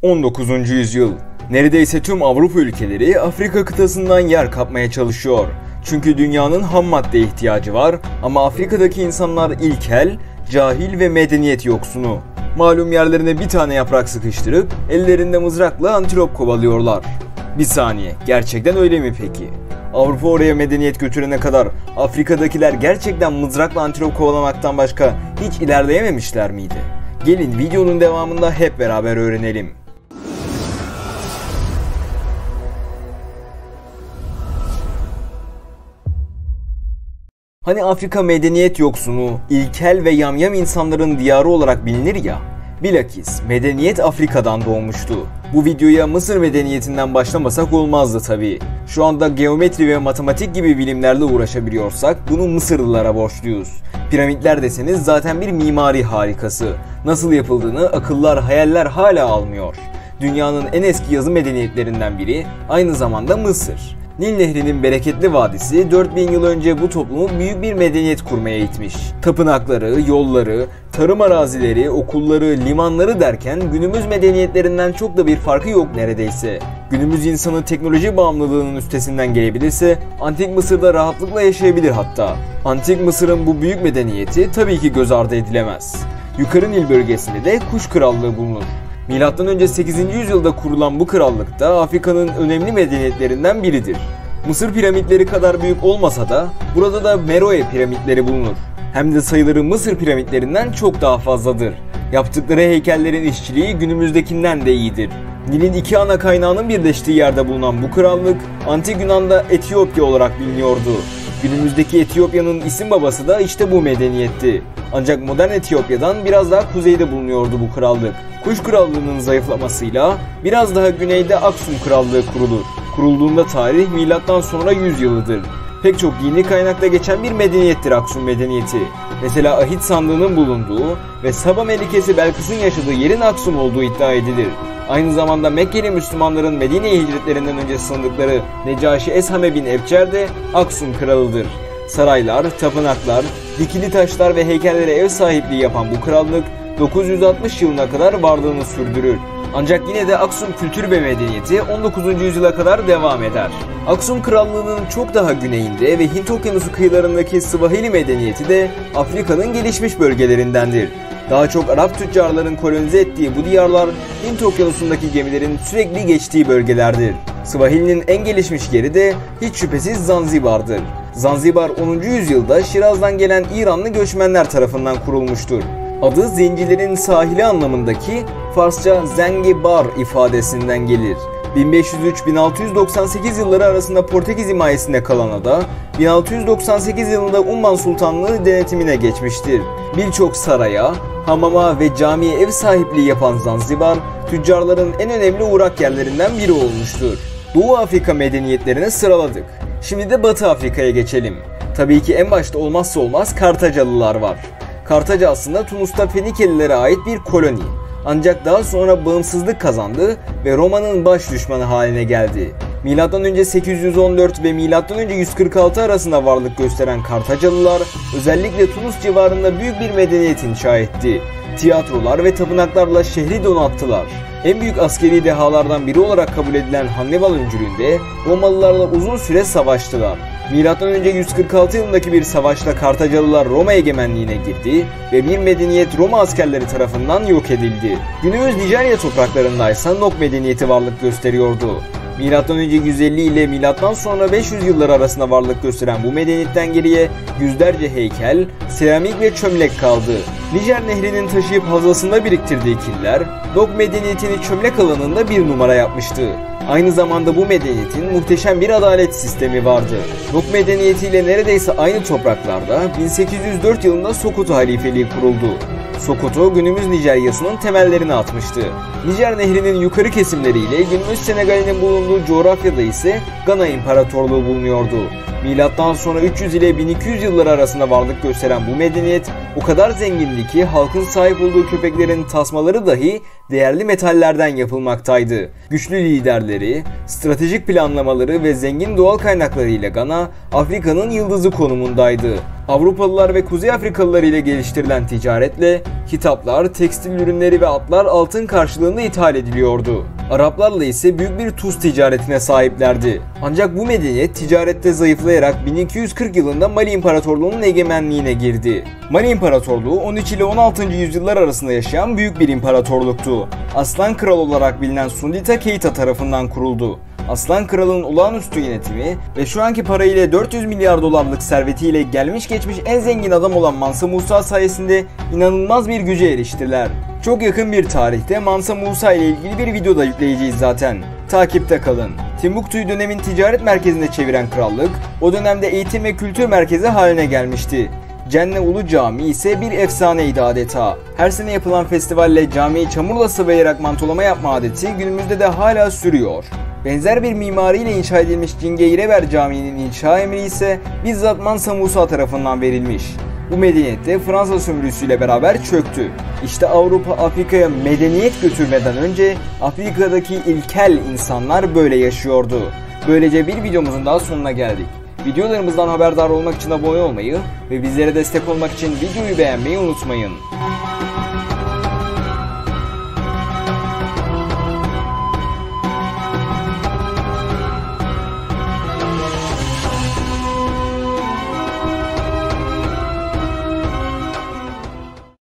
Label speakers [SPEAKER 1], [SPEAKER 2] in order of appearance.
[SPEAKER 1] 19. yüzyıl. Neredeyse tüm Avrupa ülkeleri Afrika kıtasından yer kapmaya çalışıyor. Çünkü dünyanın ham maddeye ihtiyacı var ama Afrika'daki insanlar ilkel, cahil ve medeniyet yoksunu. Malum yerlerine bir tane yaprak sıkıştırıp ellerinde mızrakla antilop kovalıyorlar. Bir saniye, gerçekten öyle mi peki? Avrupa oraya medeniyet götürene kadar Afrika'dakiler gerçekten mızrakla antilop kovalamaktan başka hiç ilerleyememişler miydi? Gelin videonun devamında hep beraber öğrenelim. Hani Afrika medeniyet yoksunu, ilkel ve yamyam insanların diyarı olarak bilinir ya, bilakis medeniyet Afrika'dan doğmuştu. Bu videoya Mısır medeniyetinden başlamasak olmazdı tabii. Şu anda geometri ve matematik gibi bilimlerle uğraşabiliyorsak bunu Mısırlılara borçluyuz. Piramitler deseniz zaten bir mimari harikası. Nasıl yapıldığını akıllar, hayaller hala almıyor. Dünyanın en eski yazı medeniyetlerinden biri aynı zamanda Mısır. Nil Nehri'nin bereketli vadisi 4000 yıl önce bu toplumu büyük bir medeniyet kurmaya itmiş. Tapınakları, yolları, tarım arazileri, okulları, limanları derken günümüz medeniyetlerinden çok da bir farkı yok neredeyse. Günümüz insanı teknoloji bağımlılığının üstesinden gelebilirse Antik Mısır'da rahatlıkla yaşayabilir hatta. Antik Mısır'ın bu büyük medeniyeti tabii ki göz ardı edilemez. Yukarı Nil bölgesinde de Kuş Krallığı bulunur. M.Ö. 8. yüzyılda kurulan bu krallık da Afrika'nın önemli medeniyetlerinden biridir. Mısır piramitleri kadar büyük olmasa da burada da Meroe piramitleri bulunur. Hem de sayıları Mısır piramitlerinden çok daha fazladır. Yaptıkları heykellerin işçiliği günümüzdekinden de iyidir. Nil'in iki ana kaynağının birleştiği yerde bulunan bu krallık Antik Yunan'da Etiyopya olarak biliniyordu. Günümüzdeki Etiyopya'nın isim babası da işte bu medeniyetti. Ancak modern Etiyopya'dan biraz daha kuzeyde bulunuyordu bu krallık. Kuş Krallığı'nın zayıflamasıyla biraz daha güneyde Aksum Krallığı kurulur. Kurulduğunda tarih milattan sonra 100 yılıdır. Pek çok dini kaynakta geçen bir medeniyettir Aksum medeniyeti. Mesela ahit sandığının bulunduğu ve Saba Melikesi Belkıs'ın yaşadığı yerin Aksum olduğu iddia edilir. Aynı zamanda Mekkeli Müslümanların Medine'ye hicretlerinden önce sığındıkları Necaşi Eshame bin Ebcer de Aksum kralıdır. Saraylar, tapınaklar, dikili taşlar ve heykellere ev sahipliği yapan bu krallık 960 yılına kadar varlığını sürdürür. Ancak yine de Aksum kültürü ve medeniyeti 19. yüzyıla kadar devam eder. Aksum Krallığı'nın çok daha güneyinde ve Hint Okyanusu kıyılarındaki Swahili medeniyeti de Afrika'nın gelişmiş bölgelerindendir. Daha çok Arap tüccarların kolonize ettiği bu diyarlar Hint Okyanusu'ndaki gemilerin sürekli geçtiği bölgelerdir. Swahili'nin en gelişmiş yeri de hiç şüphesiz Zanzibar'dır. Zanzibar 10. yüzyılda Şiraz'dan gelen İranlı göçmenler tarafından kurulmuştur. Adı zencilerin sahili anlamındaki Farsça Zengibar ifadesinden gelir. 1503-1698 yılları arasında Portekiz himayesinde kalan ada, 1698 yılında Umman Sultanlığı denetimine geçmiştir. Birçok saraya, hamama ve camiye ev sahipliği yapan Zanzibar, tüccarların en önemli uğrak yerlerinden biri olmuştur. Doğu Afrika medeniyetlerini sıraladık. Şimdi de Batı Afrika'ya geçelim. Tabii ki en başta olmazsa olmaz Kartacalılar var. Kartaca aslında Tunus'ta Fenikelilere ait bir koloni. Ancak daha sonra bağımsızlık kazandı ve Roma'nın baş düşmanı haline geldi. M.Ö. 814 ve M.Ö. 146 arasında varlık gösteren Kartacalılar özellikle Tunus civarında büyük bir medeniyet inşa etti. Tiyatrolar ve tapınaklarla şehri donattılar. En büyük askeri dehalardan biri olarak kabul edilen Hannibal öncülüğünde Romalılarla uzun süre savaştılar. M.Ö. 146 yılındaki bir savaşta Kartacalılar Roma egemenliğine girdi ve bir medeniyet Roma askerleri tarafından yok edildi. Günümüz Nijerya topraklarındaysa Nok medeniyeti varlık gösteriyordu. M.Ö. 150 ile M.Ö. 500 yılları arasında varlık gösteren bu medeniyetten geriye yüzlerce heykel, seramik ve çömlek kaldı. Nijer Nehri'nin taşıyıp havzasında biriktirdiği killer, Nok medeniyetini çömlek alanında bir numara yapmıştı. Aynı zamanda bu medeniyetin muhteşem bir adalet sistemi vardı. Nok medeniyetiyle neredeyse aynı topraklarda 1804 yılında Sokoto halifeliği kuruldu. Sokoto günümüz Nijerya'sının temellerini atmıştı. Nijer Nehri'nin yukarı kesimleriyle günümüz Senegal'in bulunduğu coğrafyada ise Gana İmparatorluğu bulunuyordu. Milattan sonra 300 ile 1200 yılları arasında varlık gösteren bu medeniyet o kadar zengindi dönemindeki halkın sahip olduğu köpeklerin tasmaları dahi değerli metallerden yapılmaktaydı. Güçlü liderleri, stratejik planlamaları ve zengin doğal kaynaklarıyla Gana, Afrika'nın yıldızı konumundaydı. Avrupalılar ve Kuzey Afrikalılar ile geliştirilen ticaretle kitaplar, tekstil ürünleri ve atlar altın karşılığında ithal ediliyordu. Araplarla ise büyük bir tuz ticaretine sahiplerdi. Ancak bu medeniyet ticarette zayıflayarak 1240 yılında Mali İmparatorluğu'nun egemenliğine girdi. Mali İmparatorluğu 13 ile 16. yüzyıllar arasında yaşayan büyük bir imparatorluktu. Aslan Kral olarak bilinen Sundita Keita tarafından kuruldu. Aslan Kral'ın olağanüstü yönetimi ve şu anki parayla 400 milyar dolarlık servetiyle gelmiş geçmiş en zengin adam olan Mansa Musa sayesinde inanılmaz bir güce eriştiler. Çok yakın bir tarihte Mansa Musa ile ilgili bir video da yükleyeceğiz zaten. Takipte kalın. Timbuktu'yu dönemin ticaret merkezine çeviren krallık, o dönemde eğitim ve kültür merkezi haline gelmişti. Cenne Ulu Camii ise bir efsaneydi adeta. Her sene yapılan festivalle camiyi çamurla sıvayarak mantolama yapma adeti günümüzde de hala sürüyor. Benzer bir mimariyle inşa edilmiş Cingeyreber Camii'nin inşa emri ise bizzat Mansa Musa tarafından verilmiş. Bu medeniyet de Fransa sömürüsüyle beraber çöktü. İşte Avrupa Afrika'ya medeniyet götürmeden önce Afrika'daki ilkel insanlar böyle yaşıyordu. Böylece bir videomuzun daha sonuna geldik. Videolarımızdan haberdar olmak için abone olmayı ve bizlere destek olmak için videoyu beğenmeyi unutmayın.